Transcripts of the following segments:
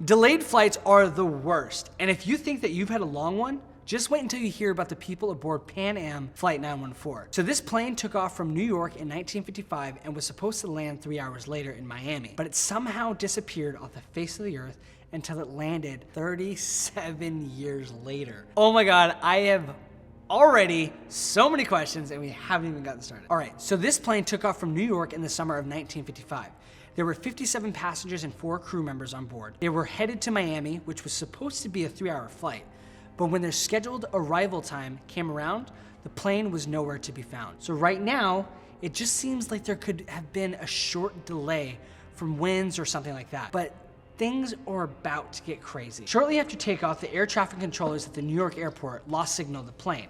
Delayed flights are the worst, and if you think that you've had a long one, just wait until you hear about the people aboard Pan Am Flight 914. So this plane took off from New York in 1955 and was supposed to land 3 hours later in Miami, but it somehow disappeared off the face of the earth until it landed 37 years later. Oh my God, I have already so many questions and we haven't even gotten started. All right, so this plane took off from New York in the summer of 1955. There were 57 passengers and 4 crew members on board. They were headed to Miami, which was supposed to be a 3-hour flight. But when their scheduled arrival time came around, the plane was nowhere to be found. So right now, it just seems like there could have been a short delay from winds or something like that. But things are about to get crazy. Shortly after takeoff, the air traffic controllers at the New York airport lost signal of the plane.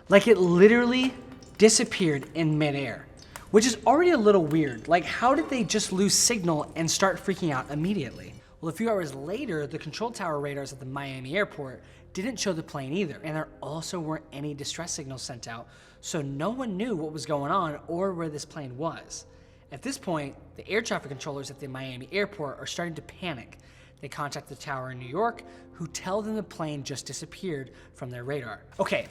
Like it literally disappeared in midair, which is already a little weird. Like, how did they just lose signal and start freaking out immediately? Well, a few hours later, the control tower radars at the Miami airport didn't show the plane either, and there also weren't any distress signals sent out, so no one knew what was going on or where this plane was. At this point, the air traffic controllers at the Miami airport are starting to panic. They contact the tower in New York, who tell them the plane just disappeared from their radar. Okay,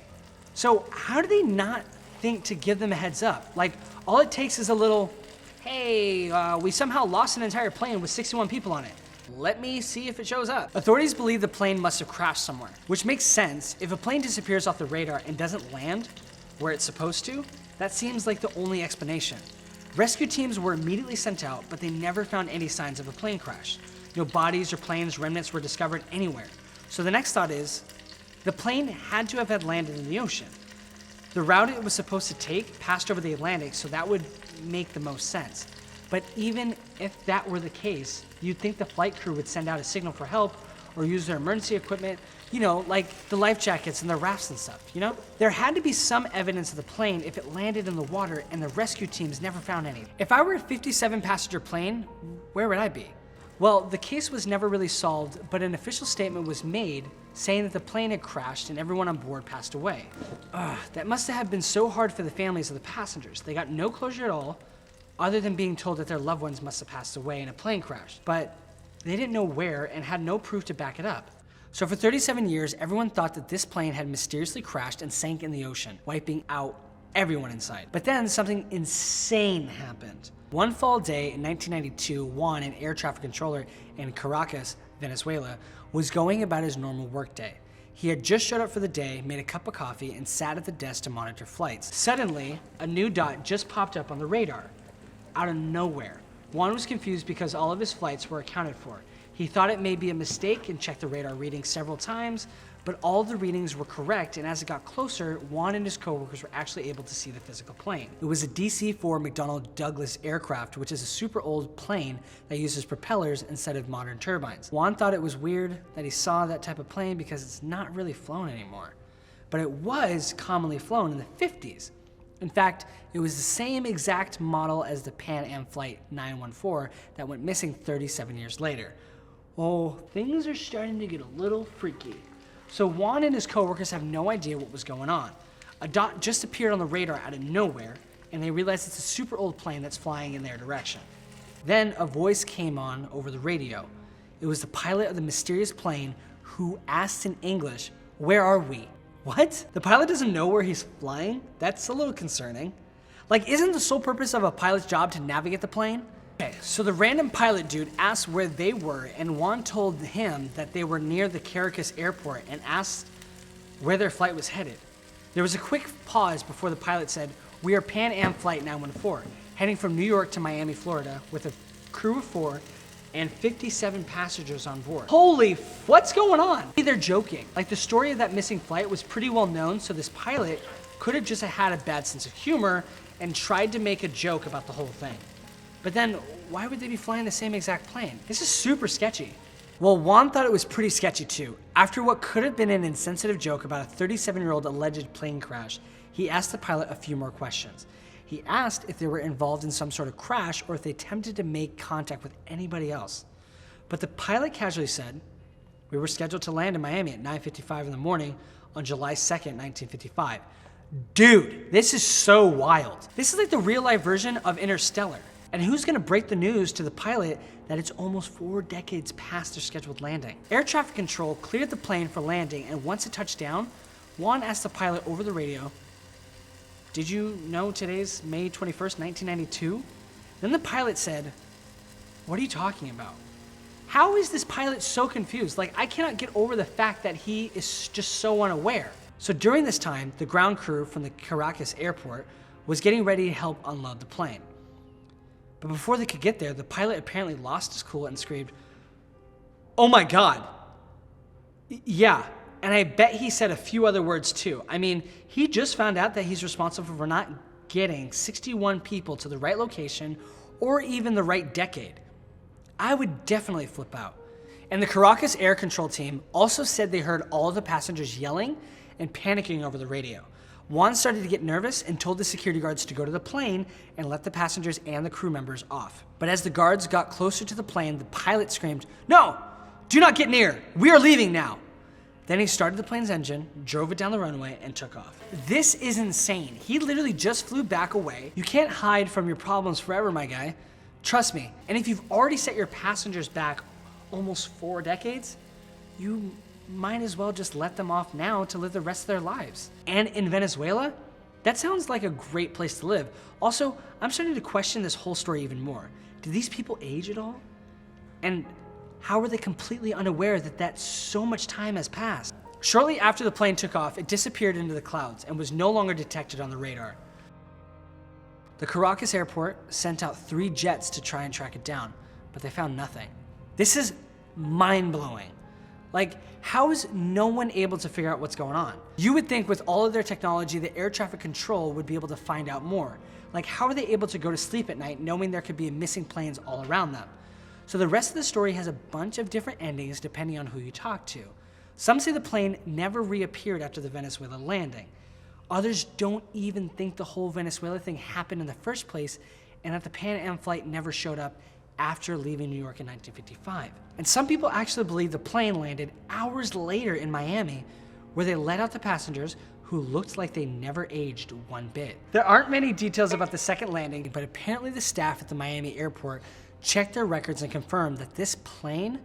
so how do they not think to give them a heads up? Like, all it takes is a little, hey, we somehow lost an entire plane with 61 people on it. Let me see if it shows up. Authorities believe the plane must have crashed somewhere, which makes sense. If a plane disappears off the radar and doesn't land where it's supposed to, that seems like the only explanation. Rescue teams were immediately sent out, but they never found any signs of a plane crash. No bodies or plane's remnants were discovered anywhere. So the next thought is, the plane had to have had landed in the ocean. The route it was supposed to take passed over the Atlantic, so that would make the most sense. But even if that were the case, you'd think the flight crew would send out a signal for help or use their emergency equipment, you know, like the life jackets and the rafts and stuff, you know? There had to be some evidence of the plane if it landed in the water and the rescue teams never found any. If I were a 57-passenger plane, where would I be? Well, the case was never really solved, but an official statement was made saying that the plane had crashed and everyone on board passed away. That must have been so hard for the families of the passengers. They got no closure at all, other than being told that their loved ones must have passed away in a plane crash. But they didn't know where and had no proof to back it up. So for 37 years, everyone thought that this plane had mysteriously crashed and sank in the ocean, wiping out everyone inside. But then something insane happened. One fall day in 1992, Juan, an air traffic controller in Caracas, Venezuela, was going about his normal workday. He had just showed up for the day, made a cup of coffee, and sat at the desk to monitor flights. Suddenly, a new dot just popped up on the radar. Out of nowhere. Juan was confused because all of his flights were accounted for. He thought it may be a mistake and checked the radar readings several times, but all the readings were correct, and as it got closer, Juan and his coworkers were actually able to see the physical plane. It was a DC-4 McDonnell Douglas aircraft, which is a super old plane that uses propellers instead of modern turbines. Juan thought it was weird that he saw that type of plane because it's not really flown anymore. But it was commonly flown in the 50s. In fact, it was the same exact model as the Pan Am Flight 914 that went missing 37 years later. Oh, things are starting to get a little freaky. So Juan and his coworkers have no idea what was going on. A dot just appeared on the radar out of nowhere, and they realized it's a super old plane that's flying in their direction. Then a voice came on over the radio. It was the pilot of the mysterious plane who asked in English, "Where are we?" What? The pilot doesn't know where he's flying? That's a little concerning. Like, isn't the sole purpose of a pilot's job to navigate the plane? Okay, so the random pilot dude asked where they were, and Juan told him that they were near the Caracas airport and asked where their flight was headed. There was a quick pause before the pilot said, "We are Pan Am Flight 914, heading from New York to Miami, Florida, with a crew of 4 and 57 passengers on board." Holy, what's going on? They're joking. Like, the story of that missing flight was pretty well known, so this pilot could have just had a bad sense of humor and tried to make a joke about the whole thing. But then, why would they be flying the same exact plane? This is super sketchy. Well, Juan thought it was pretty sketchy too. After what could have been an insensitive joke about a 37-year-old alleged plane crash, he asked the pilot a few more questions. He asked if they were involved in some sort of crash or if they attempted to make contact with anybody else. But the pilot casually said, "We were scheduled to land in Miami at 9:55 in the morning on July 2nd, 1955. Dude, this is so wild. This is like the real life version of Interstellar. And who's gonna break the news to the pilot that it's almost 4 decades past their scheduled landing? Air traffic control cleared the plane for landing, and once it touched down, Juan asked the pilot over the radio, "Did you know today's May 21st, 1992? Then the pilot said, "What are you talking about?" How is this pilot so confused? Like, I cannot get over the fact that he is just so unaware. So during this time, the ground crew from the Caracas airport was getting ready to help unload the plane. But before they could get there, the pilot apparently lost his cool and screamed, "Oh my God." Yeah, and I bet he said a few other words too. I mean, he just found out that he's responsible for not getting 61 people to the right location or even the right decade. I would definitely flip out. And the Caracas air control team also said they heard all of the passengers yelling and panicking over the radio. Juan started to get nervous and told the security guards to go to the plane and let the passengers and the crew members off. But as the guards got closer to the plane, the pilot screamed, "No, do not get near. We are leaving now." Then he started the plane's engine, drove it down the runway, and took off. This is insane. He literally just flew back away. You can't hide from your problems forever, my guy. Trust me. And if you've already set your passengers back almost 4 decades, you might as well just let them off now to live the rest of their lives. And in Venezuela, that sounds like a great place to live. Also, I'm starting to question this whole story even more. Did these people age at all? And how were they completely unaware that so much time has passed? Shortly after the plane took off, it disappeared into the clouds and was no longer detected on the radar. The Caracas airport sent out 3 jets to try and track it down, but they found nothing. This is mind-blowing. Like, how is no one able to figure out what's going on? You would think with all of their technology, the air traffic control would be able to find out more. Like, how are they able to go to sleep at night knowing there could be missing planes all around them? So the rest of the story has a bunch of different endings depending on who you talk to. Some say the plane never reappeared after the Venezuela landing. Others don't even think the whole Venezuela thing happened in the first place and that the Pan Am flight never showed up after leaving New York in 1955. And some people actually believe the plane landed hours later in Miami, where they let out the passengers who looked like they never aged one bit. There aren't many details about the second landing, but apparently the staff at the Miami airport checked their records and confirmed that this plane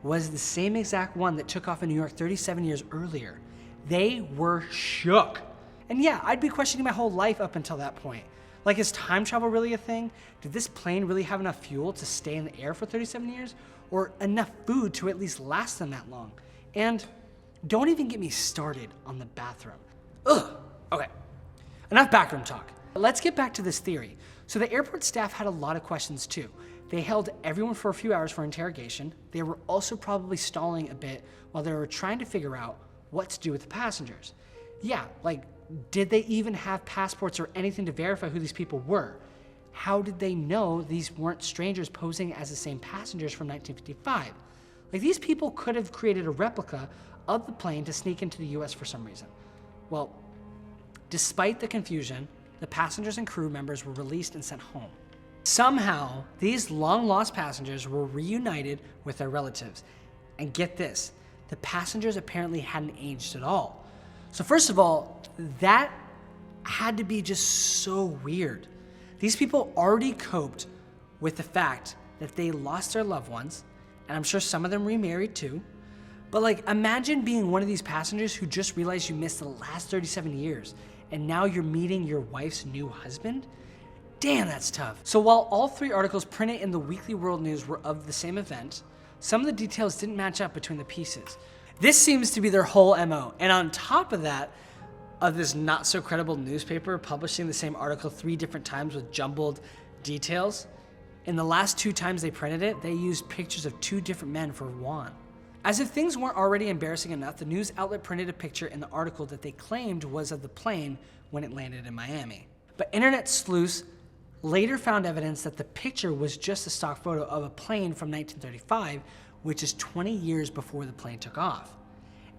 was the same exact one that took off in New York 37 years earlier. They were shook. And yeah, I'd be questioning my whole life up until that point. Like, is time travel really a thing? Did this plane really have enough fuel to stay in the air for 37 years? Or enough food to at least last them that long? And don't even get me started on the bathroom. Ugh, okay, enough backroom talk. Let's get back to this theory. So the airport staff had a lot of questions too. They held everyone for a few hours for interrogation. They were also probably stalling a bit while they were trying to figure out what to do with the passengers. Yeah, like, did they even have passports or anything to verify who these people were? How did they know these weren't strangers posing as the same passengers from 1955? Like, these people could have created a replica of the plane to sneak into the US for some reason. Well, despite the confusion, the passengers and crew members were released and sent home. Somehow, these long-lost passengers were reunited with their relatives. And get this, the passengers apparently hadn't aged at all. So first of all, that had to be just so weird. These people already coped with the fact that they lost their loved ones, and I'm sure some of them remarried too. But like, imagine being one of these passengers who just realized you missed the last 37 years, and now you're meeting your wife's new husband? Damn, that's tough. So while all 3 articles printed in the Weekly World News were of the same event, some of the details didn't match up between the pieces. This seems to be their whole MO. And on top of that, of this not so credible newspaper publishing the same article 3 different times with jumbled details, in the last 2 times they printed it, they used pictures of 2 different men for Juan. As if things weren't already embarrassing enough, the news outlet printed a picture in the article that they claimed was of the plane when it landed in Miami. But internet sleuths later found evidence that the picture was just a stock photo of a plane from 1935, which is 20 years before the plane took off.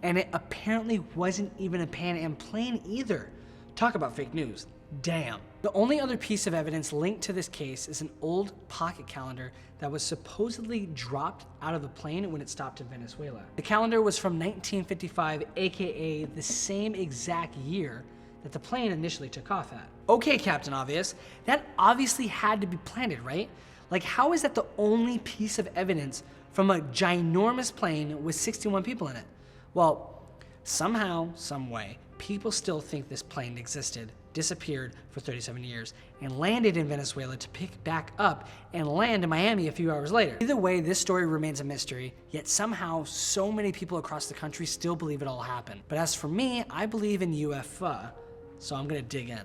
And it apparently wasn't even a Pan Am plane either. Talk about fake news. Damn. The only other piece of evidence linked to this case is an old pocket calendar that was supposedly dropped out of the plane when it stopped in Venezuela. The calendar was from 1955, aka the same exact year that the plane initially took off at. Okay, Captain Obvious, that obviously had to be planted, right? Like, how is that the only piece of evidence from a ginormous plane with 61 people in it? Well, somehow, some way, people still think this plane existed, disappeared for 37 years, and landed in Venezuela to pick back up and land in Miami a few hours later. Either way, this story remains a mystery, yet somehow so many people across the country still believe it all happened. But as for me, I believe in UFO, so I'm gonna dig in.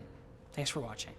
Thanks for watching.